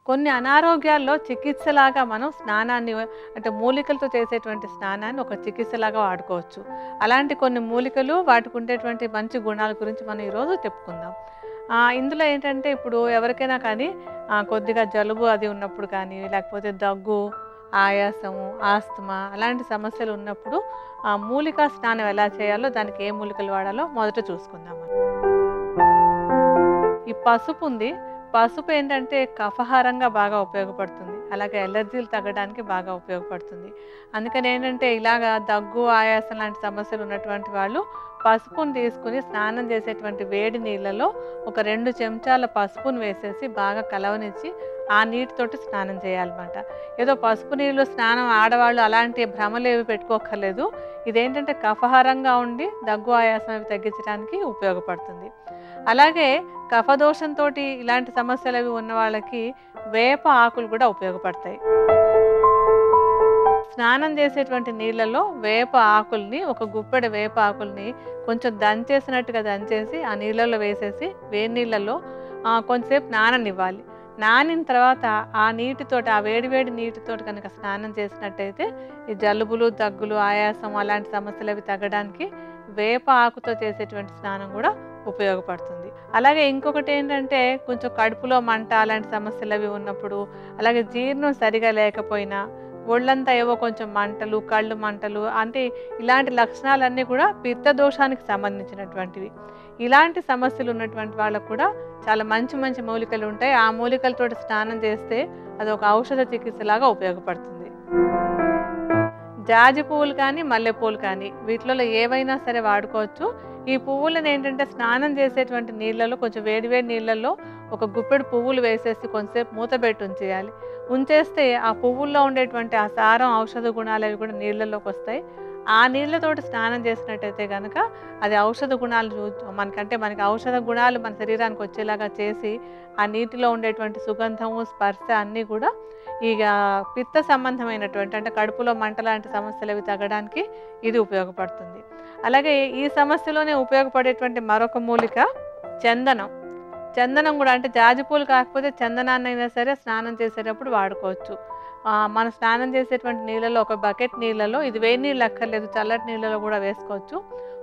కొన్ని అనారోగ్యాల్లో చికిత్సలాగా మనం స్నానాన్ని అంటే మూలికలతో చేసేటువంటి స్నానాన్ని ఒక చికిత్సలాగా వాడుకోవచ్చు. అలాంటి కొన్ని మూలికలు వాటికి ఉండేటువంటి మంచి గుణాల గురించి మనం ఈరోజు చెప్పుకుందాం. ఇందులో ఏంటంటే ఇప్పుడు ఎవరికైనా కానీ కొద్దిగా జలుబు అది ఉన్నప్పుడు కానీ, లేకపోతే దగ్గు, ఆయాసము, ఆస్తమా అలాంటి సమస్యలు ఉన్నప్పుడు మూలికా స్నానం ఎలా చేయాలో, దానికి ఏ మూలికలు వాడాలో మొదట చూసుకుందాం మనం. ఈ పసుపు ఉంది. పసుపు ఏంటంటే కఫహారంగా బాగా ఉపయోగపడుతుంది. అలాగే ఎలర్జీలు తగ్గడానికి బాగా ఉపయోగపడుతుంది. అందుకని ఏంటంటే ఇలాగా దగ్గు, ఆయాసం లాంటి సమస్యలు ఉన్నటువంటి వాళ్ళు పసుపుని తీసుకుని స్నానం చేసేటువంటి వేడి నీళ్ళలో ఒక 2 చెంచాల పసుపుని వేసేసి బాగా కలవనిచ్చి ఆ నీటితోటి స్నానం చేయాలన్నమాట. ఏదో పసుపు నీళ్ళు స్నానం ఆడవాళ్ళు అలాంటి భ్రమలు ఏవి పెట్టుకోక్కర్లేదు. ఇదేంటంటే కఫహారంగా ఉండి దగ్గు, ఆయాసం అవి తగ్గించడానికి ఉపయోగపడుతుంది. అలాగే కఫదోషంతో ఇలాంటి సమస్యలు అవి ఉన్న వాళ్ళకి వేప ఆకులు కూడా ఉపయోగపడతాయి. స్నానం చేసేటువంటి నీళ్ళలో వేప ఆకుల్ని, ఒక గుప్పెడు వేప ఆకుల్ని కొంచెం దంచేసినట్టుగా దంచేసి ఆ నీళ్ళలో వేసేసి వేడి నీళ్ళలో కొంచెంసేపు నాననివ్వాలి. నానిన తర్వాత ఆ నీటితోటి, ఆ వేడివేడి నీటితోటి కనుక స్నానం చేసినట్టయితే ఈ జలుబులు, దగ్గులు, ఆయాసం అలాంటి సమస్యలు అవి తగ్గడానికి వేప ఆకుతో చేసేటువంటి స్నానం కూడా ఉపయోగపడుతుంది. అలాగే ఇంకొకటి ఏంటంటే కొంచెం కడుపులో మంట అలాంటి సమస్యలు అవి ఉన్నప్పుడు, అలాగే జీర్ణం సరిగా లేకపోయినా, ఒళ్ళంతా ఏవో కొంచెం మంటలు, కళ్ళు మంటలు, అంటే ఇలాంటి లక్షణాలన్నీ కూడా పిత్త దోషానికి సంబంధించినటువంటివి. ఇలాంటి సమస్యలు ఉన్నటువంటి వాళ్ళకు కూడా చాలా మంచి మంచి మూలికలు ఉంటాయి. ఆ మూలికలతో స్నానం చేస్తే అది ఒక ఔషధ చికిత్సలాగా ఉపయోగపడుతుంది. జాజి పువ్వులు కానీ, మల్లె పువ్వులు కానీ వీటిలో ఏవైనా సరే వాడుకోవచ్చు. ఈ పువ్వులను ఏంటంటే స్నానం చేసేటువంటి నీళ్ళలో, కొంచెం వేడివేడి నీళ్ళల్లో ఒక గుప్పెడు పువ్వులు వేసేసి కొంచెంసేపు మూతబెట్టి ఉంచేయాలి. ఉంచేస్తే ఆ పువ్వుల్లో ఉండేటువంటి ఆ సారం, ఔషధ గుణాలు అవి కూడా నీళ్ళలోకి వస్తాయి. ఆ నీళ్ళతోటి స్నానం చేసినట్టయితే కనుక అది ఔషధ గుణాలు మనకి ఔషధ గుణాలు మన శరీరానికి వచ్చేలాగా చేసి ఆ నీటిలో ఉండేటువంటి సుగంధము, స్పర్శ అన్నీ కూడా ఇక పిత్త సంబంధమైనటువంటి, అంటే కడుపులో మంట లాంటి సమస్యలు అవి తగ్గడానికి ఇది ఉపయోగపడుతుంది. అలాగే ఈ సమస్యలోనే ఉపయోగపడేటువంటి మరొక మూలిక చందనం. చందనం కూడా, అంటే జాజిపూలు కాకపోతే చందనాన్నైనా సరే స్నానం చేసేటప్పుడు వాడుకోవచ్చు. మనం స్నానం చేసేటువంటి నీళ్ళలో, ఒక బకెట్ నీళ్ళలో, ఇది వేడి నీళ్ళు అక్కర్లేదు, చల్లటి నీళ్ళలో కూడా వేసుకోవచ్చు.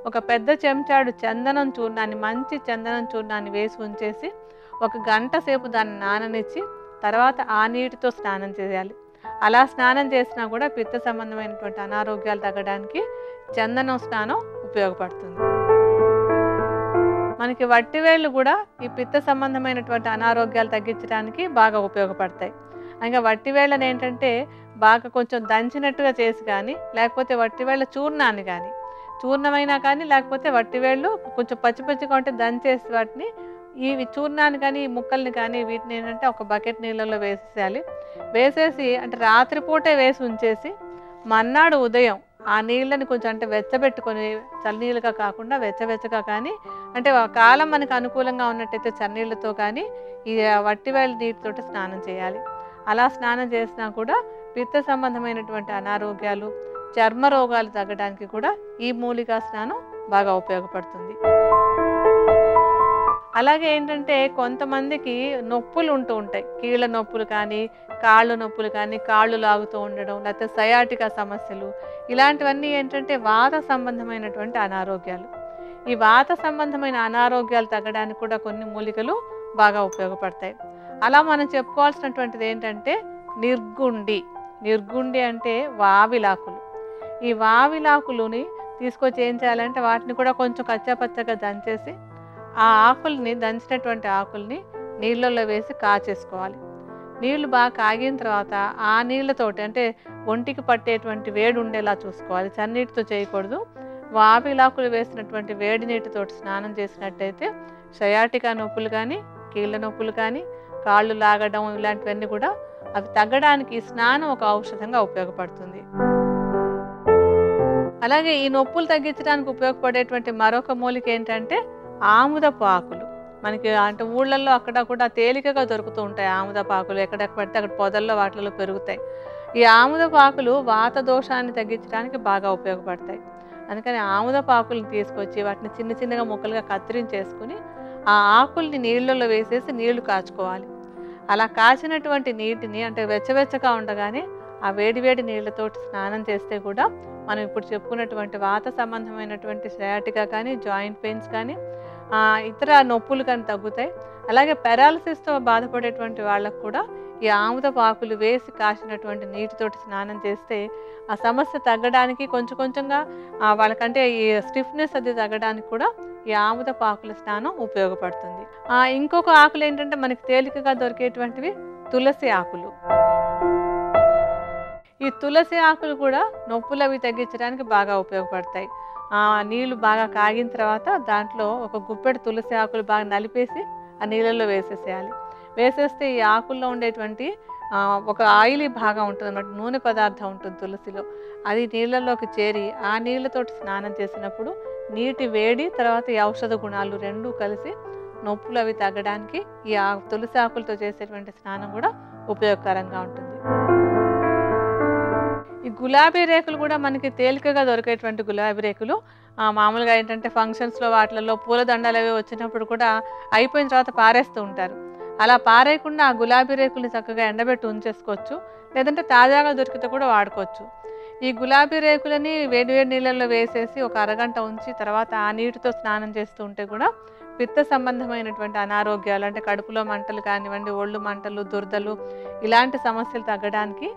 ఒక పెద్ద చెంచాడు చందనం చూర్ణాన్ని, మంచి చందనం చూర్ణాన్ని వేసి ఉంచేసి 1 గంట సేపు దాన్ని నాననిచ్చి తర్వాత ఆ నీటితో స్నానం చేయాలి. అలా స్నానం చేసినా కూడా పిత్త సంబంధమైనటువంటి అనారోగ్యాలు తగ్గడానికి చందనం స్నానం ఉపయోగపడుతుంది. మనకి వట్టివేళ్ళు కూడా ఈ పిత్త సంబంధమైనటువంటి అనారోగ్యాలు తగ్గించడానికి బాగా ఉపయోగపడతాయి. ఇంకా వట్టివేళ్ళని ఏంటంటే బాగా కొంచెం దంచినట్టుగా చేసి కానీ, లేకపోతే వట్టివేళ్ళ చూర్ణాన్ని కానీ, చూర్ణమైనా కానీ, లేకపోతే వట్టివేళ్ళు కొంచెం పచ్చిగా ఉంటే దంచేసి వాటిని, ఈ చూర్ణాన్ని కానీ, ఈ ముక్కల్ని కానీ వీటిని ఏంటంటే ఒక బకెట్ నీళ్ళలో వేసేయాలి. వేసేసి అంటే రాత్రిపూటే వేసి ఉంచేసి మర్నాడు ఉదయం ఆ నీళ్ళని కొంచెం అంటే వెచ్చబెట్టుకొని, చన్నీళ్ళుగా కాకుండా వెచ్చగా కానీ, అంటే కాలం మనకు అనుకూలంగా ఉన్నట్టయితే చన్నీళ్ళతో కానీ ఈ వట్టివేళ్ళ నీటితోటి స్నానం చేయాలి. అలా స్నానం చేసినా కూడా పిత్త సంబంధమైనటువంటి అనారోగ్యాలు, చర్మ రోగాలు తగ్గడానికి కూడా ఈ మూలికా స్నానం బాగా ఉపయోగపడుతుంది. అలాగే ఏంటంటే కొంతమందికి నొప్పులు ఉంటూ ఉంటాయి. కీళ్ళ నొప్పులు కానీ, కాళ్ళు నొప్పులు కానీ, కాళ్ళు లాగుతూ ఉండడం, లేకపోతే సయాటికా సమస్యలు, ఇలాంటివన్నీ ఏంటంటే వాత సంబంధమైనటువంటి అనారోగ్యాలు. ఈ వాత సంబంధమైన అనారోగ్యాలు తగ్గడానికి కూడా కొన్ని మూలికలు బాగా ఉపయోగపడతాయి. అలా మనం చెప్పుకోవాల్సినటువంటిది ఏంటంటే నిర్గుండి. నిర్గుండి అంటే వావిలాకులు. ఈ వావిలాకులని తీసుకొచ్చి ఏం చేయాలంటే వాటిని కూడా కొంచెం కచ్చాపచ్చగా దంచేసి ఆ ఆకుల్ని, దంచినటువంటి ఆకుల్ని నీళ్ళల్లో వేసి కాచేసుకోవాలి. నీళ్లు బాగా కాగిన తర్వాత ఆ నీళ్ళతోటి, అంటే ఒంటికి పట్టేటువంటి వేడి ఉండేలా చూసుకోవాలి, చన్నీటితో చేయకూడదు. వావిలాకులు వేసినటువంటి వేడి నీటితోటి స్నానం చేసినట్టయితే సయాటికా నొప్పులు కానీ, కీళ్ళ నొప్పులు కానీ, కాళ్ళు లాగడం ఇలాంటివన్నీ కూడా అవి తగ్గడానికి ఈ స్నానం ఒక ఔషధంగా ఉపయోగపడుతుంది. అలాగే ఈ నొప్పులు తగ్గించడానికి ఉపయోగపడేటువంటి మరొక మూలిక ఏంటంటే ఆముదపు ఆకులు. మనకి అంటే ఊళ్ళల్లో అక్కడ కూడా తేలికగా దొరుకుతూ ఉంటాయి ఆముదపు ఆకులు. ఎక్కడెక్కడ పడితే అక్కడ పొదల్లో వాటిలో పెరుగుతాయి. ఈ ఆముదపు ఆకులు వాత దోషాన్ని తగ్గించడానికి బాగా ఉపయోగపడతాయి. అందుకని ఆముదపు ఆకులను తీసుకొచ్చి వాటిని చిన్నగా ముక్కలుగా కత్తిరించేసుకుని ఆ ఆకుల్ని నీళ్ళల్లో వేసేసి నీళ్లు కాచుకోవాలి. అలా కాచినటువంటి నీటిని అంటే వెచ్చవెచ్చగా ఉండగానే ఆ వేడి వేడి నీళ్ళతోటి స్నానం చేస్తే కూడా మనం ఇప్పుడు చెప్పుకున్నటువంటి వాత సంబంధమైనటువంటి సయాటికా కానీ, జాయింట్ పెయిన్స్ కానీ, ఇతర నొప్పులు కానీ తగ్గుతాయి. అలాగే పారాలిసిస్‌తో బాధపడేటువంటి వాళ్ళకు కూడా ఈ ఆముదపు ఆకులు వేసి కాచినటువంటి నీటితోటి స్నానం చేస్తే ఆ సమస్య తగ్గడానికి కొంచెం కొంచెంగా వాళ్ళకంటే ఈ స్టిఫ్‌నెస్ అది తగ్గడానికి కూడా ఈ ఆముదపు ఆకుల స్నానం ఉపయోగపడుతుంది. ఇంకొక ఆకులు ఏంటంటే మనకి తేలికగా దొరికేటువంటివి తులసి ఆకులు. ఈ తులసి ఆకులు కూడా నొప్పులు అవి తగ్గించడానికి బాగా ఉపయోగపడతాయి. నీళ్లు బాగా కాగిన తర్వాత దాంట్లో ఒక గుప్పెడు తులసి ఆకులు బాగా నలిపేసి ఆ నీళ్ళల్లో వేసేసేయాలి. వేసేస్తే ఈ ఆకుల్లో ఉండేటువంటి ఒక ఆయిలీ భాగం ఉంటుంది అన్నమాట, నూనె పదార్థం ఉంటుంది తులసిలో. అది నీళ్ళల్లోకి చేరి ఆ నీళ్ళతోటి స్నానం చేసినప్పుడు నీటి వేడి తర్వాత ఈ ఔషధ గుణాలు రెండూ కలిసి నొప్పులు అవి తగ్గడానికి ఈ తులసి ఆకులతో చేసేటువంటి స్నానం కూడా ఉపయోగకరంగా ఉంటుంది. ఈ గులాబీ రేకులు కూడా మనకి తేలికగా దొరికేటువంటి గులాబీ రేకులు మామూలుగా ఏంటంటే ఫంక్షన్స్‌లో వాటిలలో పూలదండలు అవి వచ్చినప్పుడు కూడా అయిపోయిన తర్వాత పారేస్తూ ఉంటారు. అలా పారేయకుండా ఆ గులాబీ రేకుల్ని చక్కగా ఎండబెట్టి ఉంచేసుకోవచ్చు. లేదంటే తాజాగా దొరికితే కూడా వాడుకోవచ్చు. ఈ గులాబీ రేకులని వేడి వేడి నీళ్ళల్లో వేసేసి ఒక అరగంట ఉంచి తర్వాత ఆ నీటితో స్నానం చేస్తూ ఉంటే కూడా పిత్త సంబంధమైనటువంటి అనారోగ్యాలు అంటే కడుపులో మంటలు కానివ్వండి, ఒళ్ళు మంటలు, దురదలు ఇలాంటి సమస్యలు తగ్గడానికి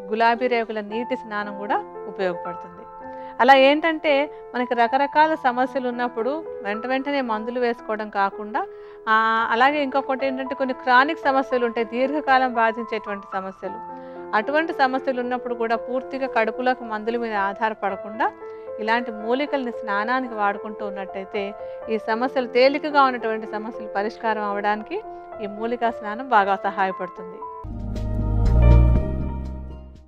గులాబీ రేకుల నీటి స్నానం కూడా ఉపయోగపడుతుంది. అలా ఏంటంటే మనకి రకరకాల సమస్యలు ఉన్నప్పుడు వెంటనే మందులు వేసుకోవడం కాకుండా అలాగే ఇంకొకటి ఏంటంటే కొన్ని క్రానిక్ సమస్యలు ఉంటాయి, దీర్ఘకాలం బాధించేటువంటి సమస్యలు. అటువంటి సమస్యలు ఉన్నప్పుడు కూడా పూర్తిగా కడుపులోకి మందుల మీద ఆధారపడకుండా ఇలాంటి మూలికల్ని స్నానానికి వాడుకుంటూ ఉన్నట్టయితే ఈ సమస్యలు తేలికగా ఉన్నటువంటి సమస్యలు పరిష్కారం అవ్వడానికి ఈ మూలికా స్నానం బాగా సహాయపడుతుంది.